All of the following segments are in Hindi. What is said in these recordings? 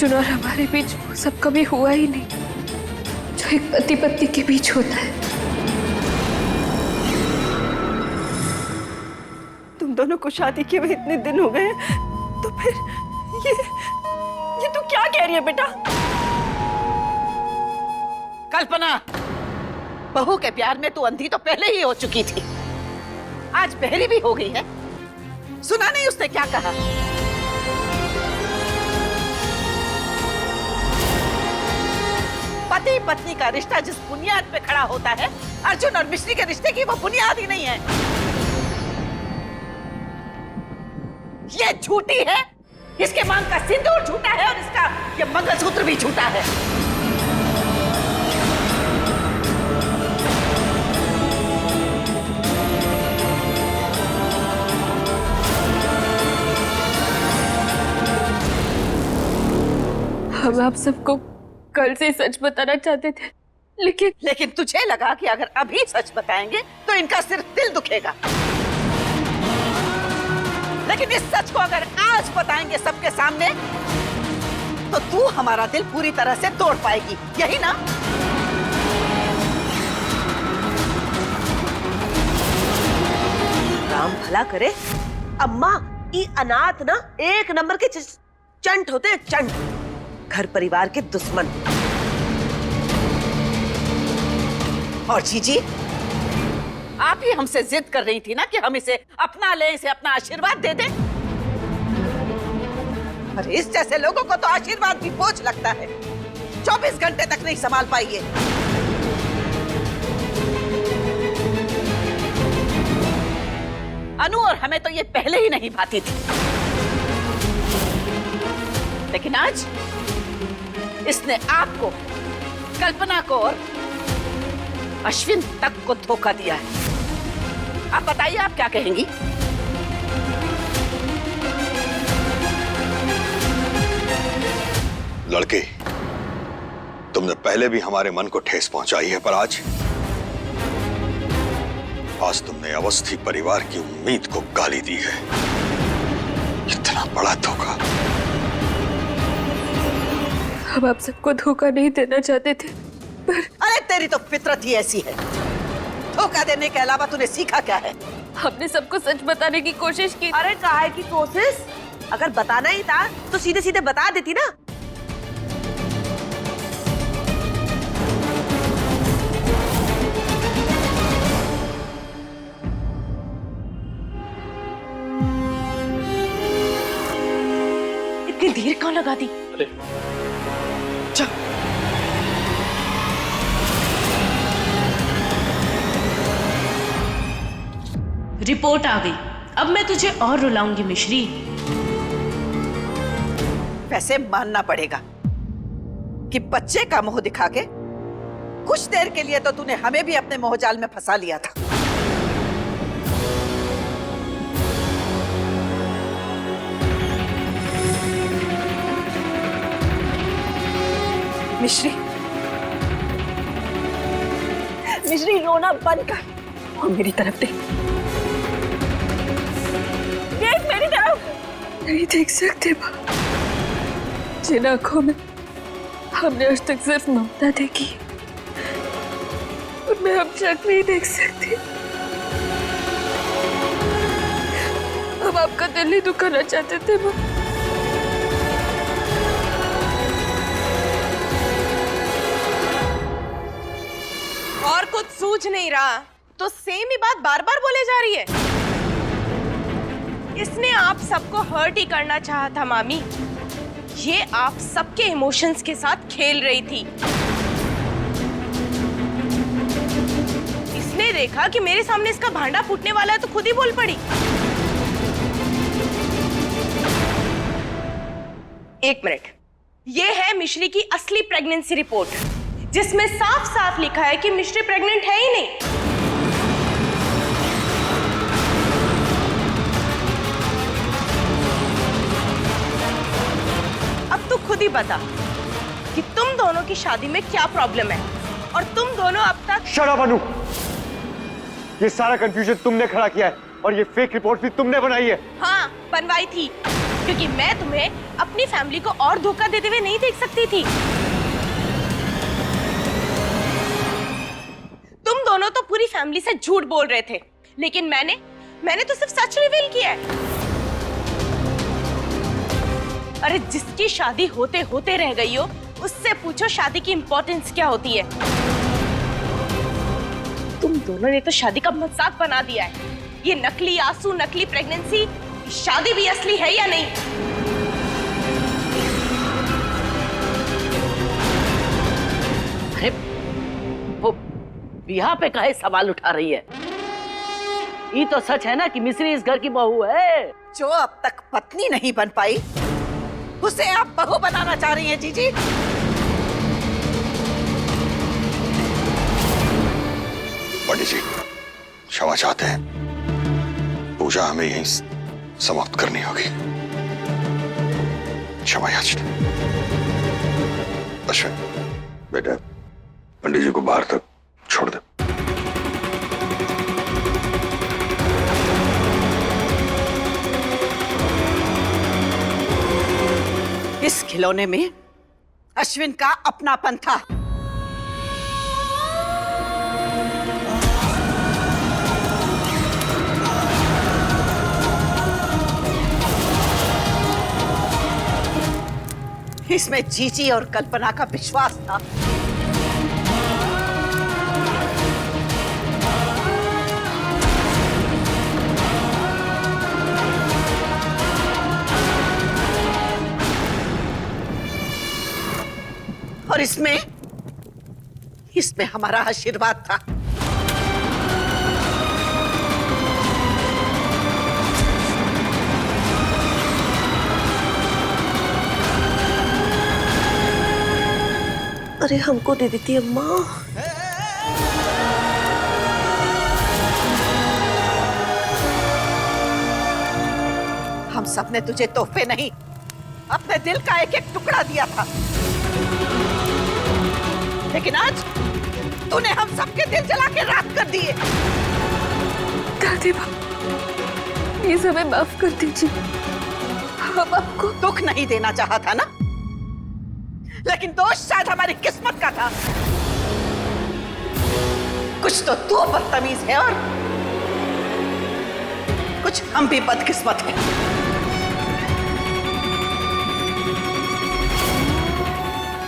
अर्जुन और हमारे बीच वो सब कभी हुआ ही नहीं जो एक पति पत्नी के बीच होता है। तुम दोनों को शादी किए हुए इतने दिन हो गए, तो फिर ये तू क्या कह रही है बेटा? कल्पना, बहू के प्यार में तू अंधी तो पहले ही हो चुकी थी, आज बहरी भी हो गई है। सुना नहीं उसने क्या कहा? पति पत्नी का रिश्ता जिस बुनियाद पे खड़ा होता है, अर्जुन और मिश्री के रिश्ते की वो बुनियाद ही नहीं है। ये झूठी है, इसके मांग का सिंदूर झूठा है और इसका ये मंगलसूत्र भी झूठा है। हम आप सबको कल से सच बताना चाहते थे, लेकिन तुझे लगा कि अगर अभी सच बताएंगे तो इनका सिर्फ दिल दुखेगा, लेकिन इस सच को अगर आज बताएंगे सबके सामने तो तू हमारा दिल पूरी तरह से तोड़ पाएगी, यही ना? राम भला करे, अम्मा ये अनाथ ना एक नंबर के चंट होते हैं, चंट, घर परिवार के दुश्मन। और जीजी, आप ही हमसे जिद कर रही थी ना कि हम इसे अपना लें, इसे अपना आशीर्वाद दे दें। अरे इस जैसे लोगों को तो आशीर्वाद भी बोझ लगता है, 24 घंटे तक नहीं संभाल पाइए। अनु और हमें तो ये पहले ही नहीं भाती थी, लेकिन आज इसने आपको, कल्पना को और अश्विन तक को धोखा दिया है। आप बताइए, आप क्या कहेंगी? लड़के, तुमने पहले भी हमारे मन को ठेस पहुंचाई है, पर आज तुमने अवस्थी परिवार की उम्मीद को गाली दी है। इतना बड़ा धोखा। हम आप सबको धोखा नहीं देना चाहते थे, पर अरे तेरी तो फितरत ही ऐसी है, धोखा देने के अलावा तूने सीखा क्या है? हमने सबको सच बताने की कोशिश की। अरे काहे की कोशिश? अगर बताना ही था तो सीधे सीधे बता देती ना। इतनी देर क्यों लगा दी? रिपोर्ट आ गई, अब मैं तुझे और रुलाऊंगी मिश्री। वैसे मानना पड़ेगा कि बच्चे का मुंह दिखा के कुछ देर के लिए तो तूने हमें भी अपने मोहजाल में फंसा लिया था। मिश्री रोना बंद कर और मेरी तरफ देख, देख मेरी तरफ। नहीं देख सकते माँ, जिन आंखों में हमने आज तक सिर्फ ममता देखी, उनमें हम शक नहीं देख सकते। हम आपका दिल ही दुखाना चाहते थे माँ। और कुछ सूझ नहीं रहा तो सेम ही बात बार बार बोले जा रही है। इसने आप सबको हर्ट ही करना चाहा था मामी, ये आप सबके इमोशंस के साथ खेल रही थी। इसने देखा कि मेरे सामने इसका भांडा फूटने वाला है तो खुद ही बोल पड़ी। एक मिनट, ये है मिश्री की असली प्रेगनेंसी रिपोर्ट, जिसमें साफ साफ लिखा है कि मिश्री प्रेग्नेंट है ही नहीं। अब तू खुद ही बता कि तुम दोनों की शादी में क्या प्रॉब्लम है, और तुम दोनों अब तक। शट अप अनु, ये सारा कंफ्यूजन तुमने खड़ा किया है और ये फेक रिपोर्ट भी तुमने बनाई है। हाँ, बनवाई थी, क्योंकि मैं तुम्हें अपनी फैमिली को और धोखा देते हुए नहीं देख सकती थी। तुम दोनों तो पूरी फैमिली से झूठ बोल रहे थे, लेकिन मैंने तो सिर्फ सच रिवील किया है। अरे जिसकी शादी होते होते रह गई हो, उससे पूछो शादी की इंपॉर्टेंस क्या होती है। तुम दोनों ने तो शादी का मजाक बना दिया है। ये नकली आंसू, नकली प्रेगनेंसी, शादी भी असली है या नहीं? अरे वो बिहा पे काहे सवाल उठा रही है? ये तो सच है ना कि मिश्री इस घर की बहू है। जो अब तक पत्नी नहीं बन पाई, उसे आप बहू बनाना चाह रही हैं जीजी? पंडित जी क्षमा चाहते हैं, पूजा हमें यहीं समाप्त करनी होगी। क्षमा याचना। अश्विन बेटा, पंडित जी को बाहर तक छोड़ दे। इस खिलौने में अश्विन का अपनापन था। इसमें जीजी और कल्पना का विश्वास था। और इसमें हमारा आशीर्वाद था। अरे हमको दे देती अम्मा। हम सब ने तुझे तोहफे नहीं, अपने दिल का एक एक टुकड़ा दिया था, लेकिन आज तूने हम सबके दिल जला के राख कर दिए। दादी माँ, प्लीज हमें माफ कर दीजिए। हम आपको दुख नहीं देना चाहा था ना, लेकिन दोष शायद हमारी किस्मत का था। कुछ तो तू बदतमीज है और कुछ हम भी बदकिस्मत हैं।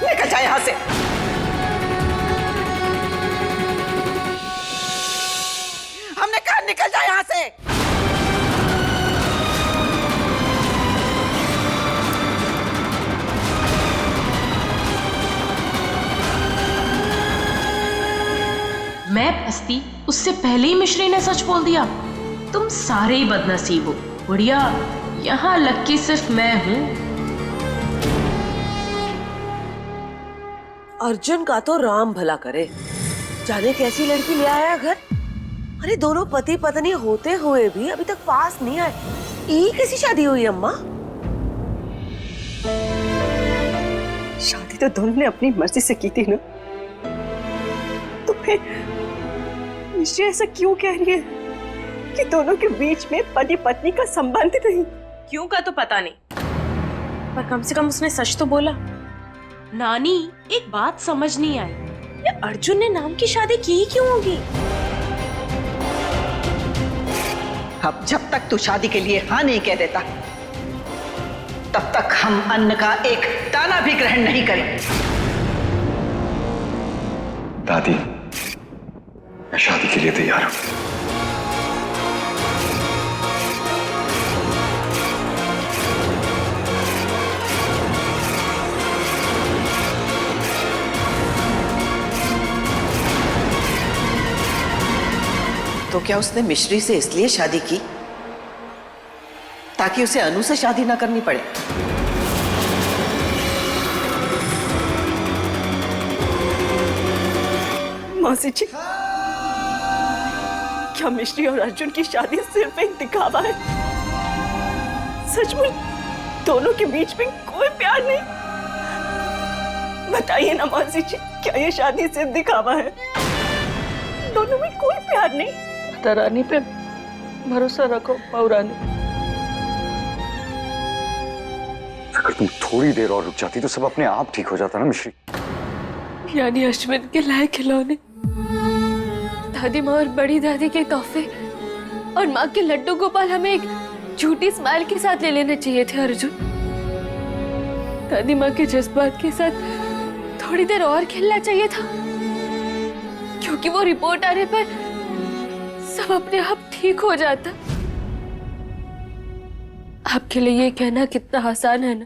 निकल जा यहां से। हमने कहा निकल जा यहां से। मैं फंसती उससे पहले ही मिश्री ने सच बोल दिया। तुम सारे ही बदनसीब हो। बुढ़िया, यहाँ लक्की सिर्फ मैं हूँ। अर्जुन का तो राम भला करे, जाने कैसी लड़की ले आया घर। अरे दोनों पति पत्नी होते हुए भी अभी तक पास नहीं आए। ये कैसी शादी हुई अम्मा? शादी तो दोनों ने अपनी मर्जी से की थी ना, तो फिर मिश्री ऐसा क्यों कह रही है कि दोनों के बीच में पति पत्नी का संबंध नहीं? क्यों का तो पता नहीं, पर कम से कम उसने सच तो बोला। नानी, एक बात समझ नहीं आई। ये अर्जुन ने नाम की शादी की ही क्यों होगी? अब जब तक तू शादी के लिए हाँ नहीं कह देता, तब तक हम अन्न का एक दाना भी ग्रहण नहीं करें। दादी, मैं शादी के लिए तैयार हूं। तो क्या उसने मिश्री से इसलिए शादी की ताकि उसे अनु से शादी ना करनी पड़े? मौसी जी, क्या मिश्री और अर्जुन की शादी सिर्फ एक दिखावा है? सचमुच दोनों के बीच में कोई प्यार नहीं? बताइए ना मौसी जी, क्या ये शादी सिर्फ दिखावा है? दोनों में कोई प्यार नहीं? रानी पे भरोसा रखो पौरानी। अगर तुम थोड़ी देर और रुक जाती तो सब अपने आप ठीक हो जाता ना मिश्री। यानी अश्विन के लायक खिलौने, दादी माँ और बड़ी दादी के तोहफे और माँ के लड्डू गोपाल हमें एक झूठी स्माइल के साथ ले लेने चाहिए थे अर्जुन। दादी माँ के जज्बात के साथ थोड़ी देर और खेलना चाहिए था, क्योंकि वो रिपोर्ट आने पर सब अपने आप ठीक हो जाता। आपके लिए ये कहना कितना आसान है ना।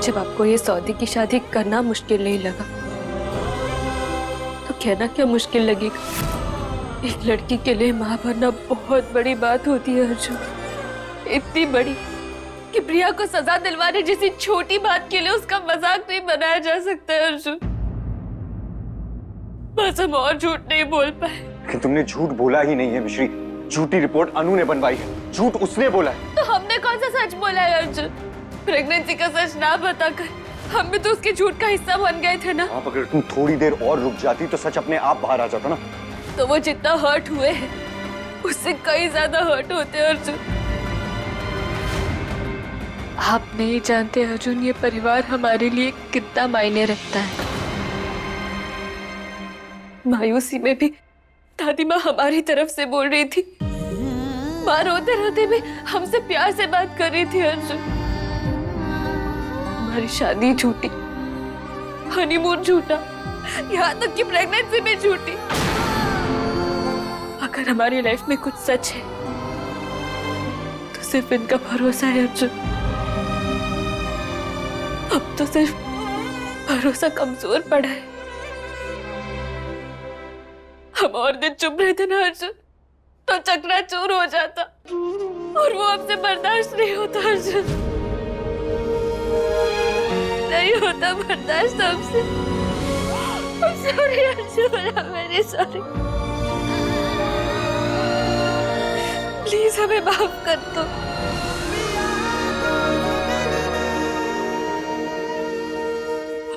जब आपको ये सौदे की शादी करना मुश्किल नहीं लगा तो कहना क्या मुश्किल लगेगा। एक लड़की के लिए मां बनना बहुत बड़ी बात होती है अर्जुन, इतनी बड़ी कि प्रिया को सजा दिलवाने जैसी छोटी बात के लिए उसका मजाक नहीं बनाया जा सकता है अर्जुन। बस हम और झूठ नहीं बोल पाए। लेकिन तुमने झूठ बोला ही नहीं है मिश्री। झूठी रिपोर्ट अनु ने बनवाई है, झूठ उसने बोला है। तो हमने कौन सा सच बोला है अर्जुन? प्रेगनेंसी का सच ना बताकर हम भी तो उसके झूठ का हिस्सा बन गए थे ना। आप अगर तुम थोड़ी देर और रुक जाती तो सच अपने आप बाहर आ जाता ना। तो वो जितना हर्ट हुए हैं उससे कई ज्यादा हर्ट होते हैं अर्जुन। आप नहीं जानते अर्जुन, ये परिवार हमारे लिए कितना मायने रखता है। मायूसी में भी दादी माँ हमारी तरफ से बोल रही थी, माँ रोते रोते भी हमसे प्यार से बात कर रही थी अर्जुन। हमारी शादी झूठी, हनीमून झूठा, यहाँ तक कि प्रेगनेंसी भी झूठी। अगर हमारी लाइफ में कुछ सच है तो सिर्फ इनका भरोसा है अर्जुन। अब तो सिर्फ भरोसा कमजोर पड़ा है। हम और दिन चुप रहे थे ना अर्जुन तो चकनाचूर हो जाता, और वो हमसे बर्दाश्त नहीं होता अर्जुन, नहीं होता बर्दाश्त हमसे। सॉरी अर्जुन, मेरी सॉरी। प्लीज हमें माफ कर दो।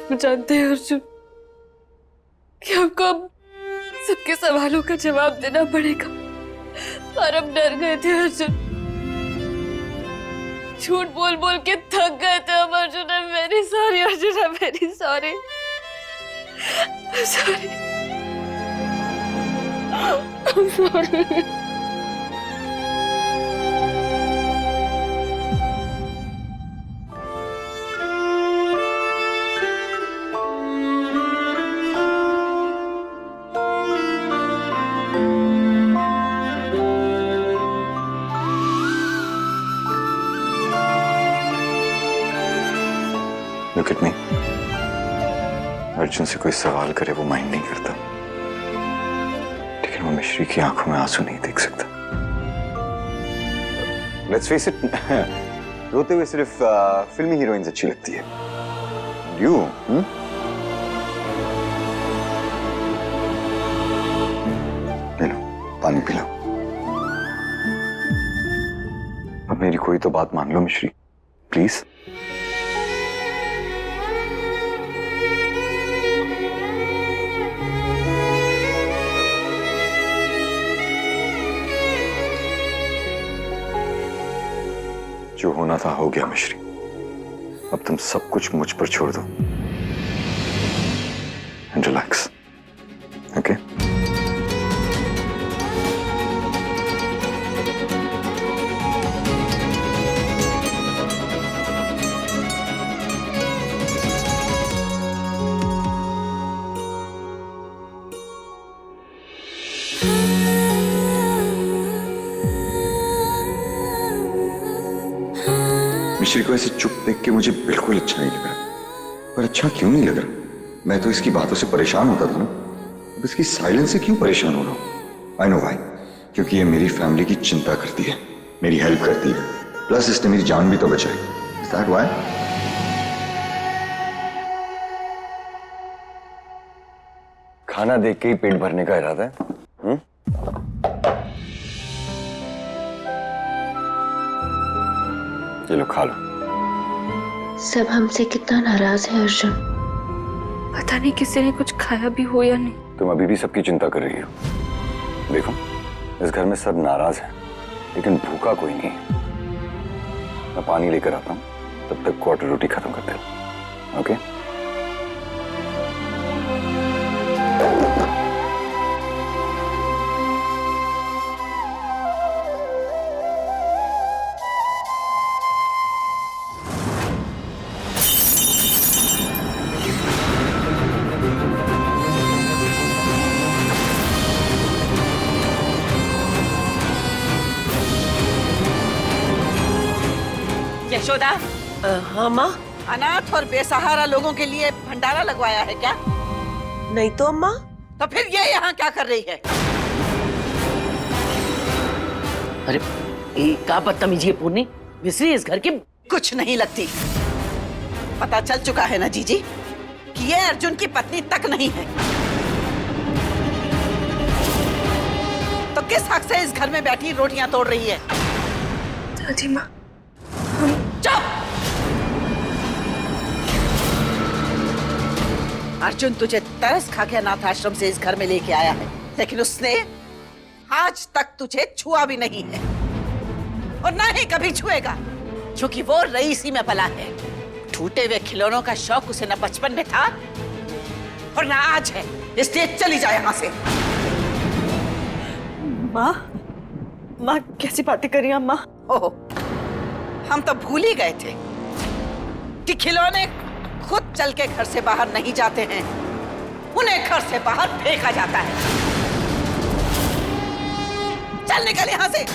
हम जानते हैं अर्जुन कि हमको अब सबके सवालों का जवाब देना पड़ेगा, और हम डर गए थे अर्जुन। झूठ बोल बोल के थक गए थे हम Arjun. I am very sorry Arjun, I am very sorry. Sorry, sorry. Look at me. Arjun से कोई सवाल करे वो माइंड नहीं करता, लेकिन वो मिश्री की आंखों में आंसू नहीं देख सकता। Let's face it, रोते हुए सिर्फ फिल्मी हीरोइंस अच्छी लगती है। You? ले लो, पानी पी लो। अब मेरी कोई तो बात मान लो मिश्री, प्लीज। जो होना था हो गया मिश्री, अब तुम सब कुछ मुझ पर छोड़ दो एंड रिलैक्स, ओके? मिश्री को ऐसे चुप देख के मुझे बिल्कुल अच्छा नहीं लग रहा। पर अच्छा क्यों नहीं लग रहा? मैं तो इसकी बातों से परेशान होता था ना, अब इसकी साइलेंस से क्यों परेशान हो रहा हूं? आई नो व्हाई, क्योंकि ये मेरी फैमिली की चिंता करती है, मेरी हेल्प करती है, प्लस इसने मेरी जान भी तो बचाई। Is that why? खाना देख के ही पेट भरने का इरादा है? ये लो खा लो। सब हमसे कितना नाराज है अर्जुन। पता नहीं किसी ने कुछ खाया भी हो या नहीं। तुम अभी भी सबकी चिंता कर रही हो। देखो, इस घर में सब नाराज हैं, लेकिन भूखा कोई नहीं। मैं पानी लेकर आता हूँ, तब तक क्वार्टर रोटी खत्म कर दे। ओके? यशोदा, हाँ माँ। अनाथ और बेसहारा लोगों के लिए भंडारा लगवाया है क्या? नहीं तो अम्मा। तो फिर ये यहाँ क्या कर रही है? अरे ये क्या बदतमीजी है पूर्णी, मिश्री इस घर की कुछ नहीं लगती। पता चल चुका है ना जीजी कि ये अर्जुन की पत्नी तक नहीं है, तो किस हक से इस घर में बैठी रोटियां तोड़ रही है? दादी माँ, चुप! अर्जुन तुझे तरस खा के अनाथ आश्रम से इस घर में लेके आया है, लेकिन उसने आज तक तुझे छुआ भी नहीं है और ना ही कभी छुएगा, क्योंकि वो रईसी में पला है। टूटे हुए खिलौनों का शौक उसे न बचपन में था और ना आज है, इसलिए चली जाए यहां से। माँ, माँ कैसी बातें कर रही हैं अम्मा? ओह, हम तो भूल ही गए थे कि खिलौने खुद चल के घर से बाहर नहीं जाते हैं, उन्हें घर से बाहर फेंका जाता है। चल निकल यहां से।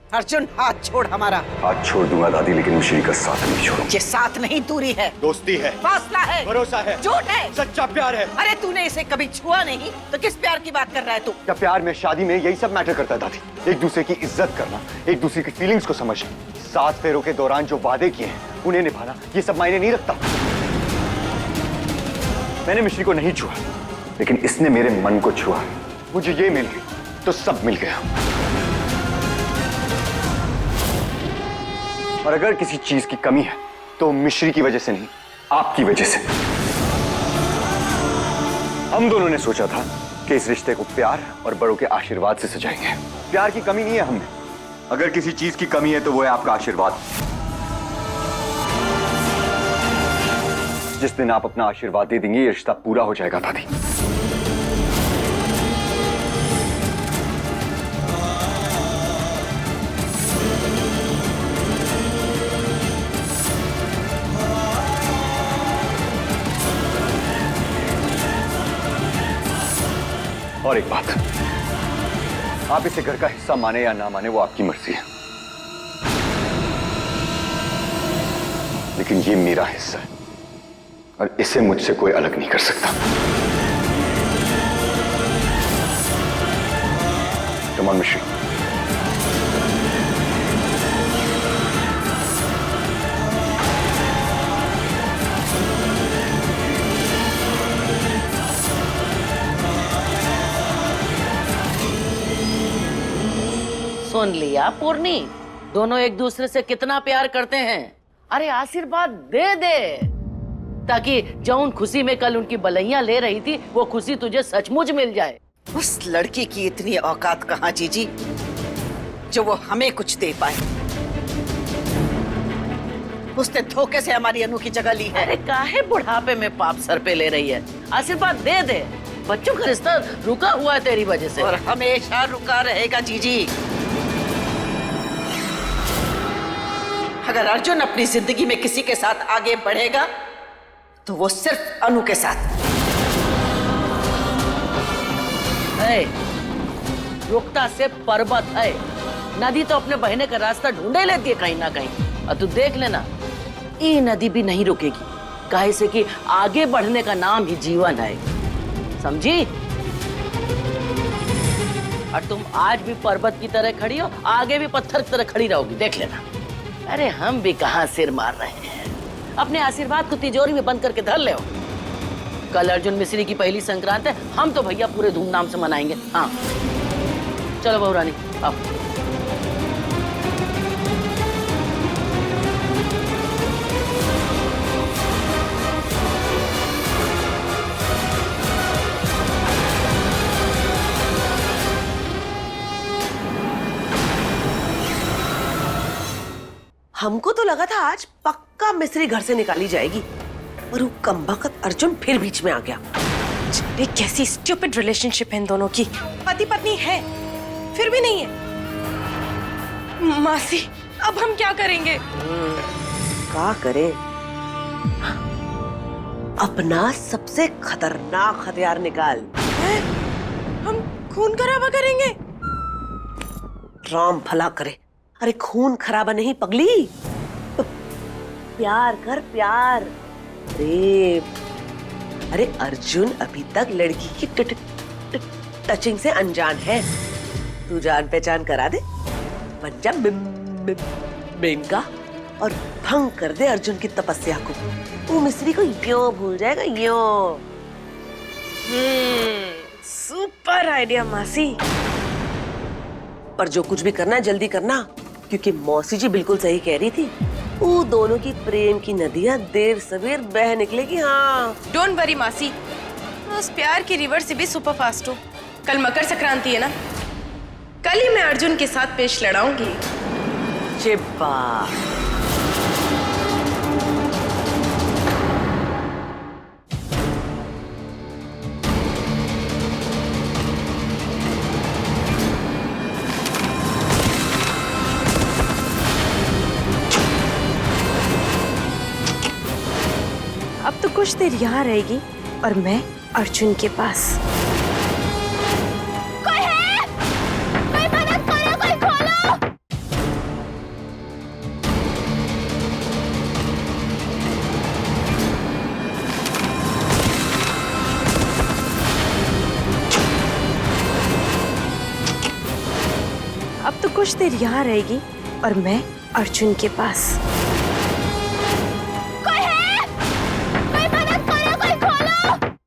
अर्जुन, हाथ छोड़ हमारा। हाथ छोड़ दूंगा दादी, लेकिन मिश्री का साथ नहीं छोड़ूंगा। ये साथ नहीं, दूरी है, दोस्ती है, फासला है, भरोसा है, झूठ है, सच्चा प्यार है। अरे तूने इसे कभी छुआ नहीं तो किस प्यार की बात कर रहा है तू? क्या प्यार में, शादी में यही सब मैटर करता है दादी? एक दूसरे की इज्जत करना, एक दूसरे की फीलिंग्स को समझना, 7 फेरों के दौरान जो वादे किए हैं उन्हें निभाना, ये सब मायने नहीं रखता। मैंने मिश्री को नहीं छुआ, लेकिन इसने मेरे मन को छुआ। मुझे ये मिल गई तो सब मिल गया। और अगर किसी चीज की कमी है तो मिश्री की वजह से नहीं, आपकी वजह से। हम दोनों ने सोचा था कि इस रिश्ते को प्यार और बड़ों के आशीर्वाद से सजाएंगे। प्यार की कमी नहीं है हमें, अगर किसी चीज की कमी है तो वो है आपका आशीर्वाद। जिस दिन आप अपना आशीर्वाद दे देंगे, ये रिश्ता पूरा हो जाएगा दादी। और एक बात, आप इसे घर का हिस्सा माने या ना माने वो आपकी मर्जी है, लेकिन ये मेरा हिस्सा है और इसे मुझसे कोई अलग नहीं कर सकता। कम ऑन मिश्री। सुन लिया पूर्णी, दोनों एक दूसरे से कितना प्यार करते हैं। अरे आशीर्वाद दे दे, ताकि जौन खुशी में कल उनकी बलैया ले रही थी वो खुशी तुझे सचमुच मिल जाए। उस लड़की की इतनी औकात कहाँ जीजी जो वो हमें कुछ दे पाए। उसने धोखे से हमारी अनु की जगह ली है। अरे काहे बुढ़ापे में पाप सर पे ले रही है, आशीर्वाद दे दे। बच्चों का रिश्ता रुका हुआ है तेरी वजह से, और हमेशा रुका रहेगा जीजी। अगर अर्जुन अपनी जिंदगी में किसी के साथ आगे बढ़ेगा तो वो सिर्फ अनु के साथ। है, रुकता से पर्वत है, नदी तो अपने बहने का रास्ता ढूंढे लेती है कहीं ना कहीं। और तू देख लेना, ये नदी भी नहीं रुकेगी, काहे से कि आगे बढ़ने का नाम ही जीवन है, समझी? और तुम आज भी पर्वत की तरह खड़ी हो, आगे भी पत्थर की तरह खड़ी रहोगी, देख लेना। अरे हम भी कहां सिर मार रहे हैं, अपने आशीर्वाद को तिजोरी में बंद करके धर ले। कल अर्जुन मिश्री की पहली संक्रांत है, हम तो भैया पूरे धूमधाम से मनाएंगे। हाँ चलो बहू रानी आओ। हमको तो लगा था आज पक्का मिस्री घर से निकाली जाएगी, पर वो कमबख्त अर्जुन फिर बीच में आ गया। ये कैसी स्टूपिड रिलेशनशिप है इन दोनों की। पति पत्नी है फिर भी नहीं है। मासी अब हम क्या करेंगे? क्या करें? अपना सबसे खतरनाक हथियार निकाल। हम खून खराबा करेंगे? राम भला करे। अरे खून खराबा नहीं पगली, प्यार कर, प्यार, प्रेम। अरे अर्जुन अभी तक लड़की की टचिंग से अनजान है। तू जान पहचान करा दे, बन जा मेनका और भंग कर दे अर्जुन की तपस्या को। वो मिस्री को यूं भूल जाएगा, यूं। सुपर आइडिया मासी। पर जो कुछ भी करना है जल्दी करना, क्योंकि मौसी जी बिल्कुल सही कह रही थी। वो दोनों की प्रेम की नदियां देर सवेर बह निकलेगी। हाँ डोंट वरी मासी, उस प्यार की रिवर से भी सुपर फास्ट हो। कल मकर संक्रांति है ना, कल ही मैं अर्जुन के साथ पेश लड़ाऊंगी। चिप्पा अब तो कुछ देर यहाँ रहेगी और मैं अर्जुन के पास। कोई है? कोई मदद करो, कोई खोलो। अब तो कुछ देर यहाँ रहेगी और मैं अर्जुन के पास।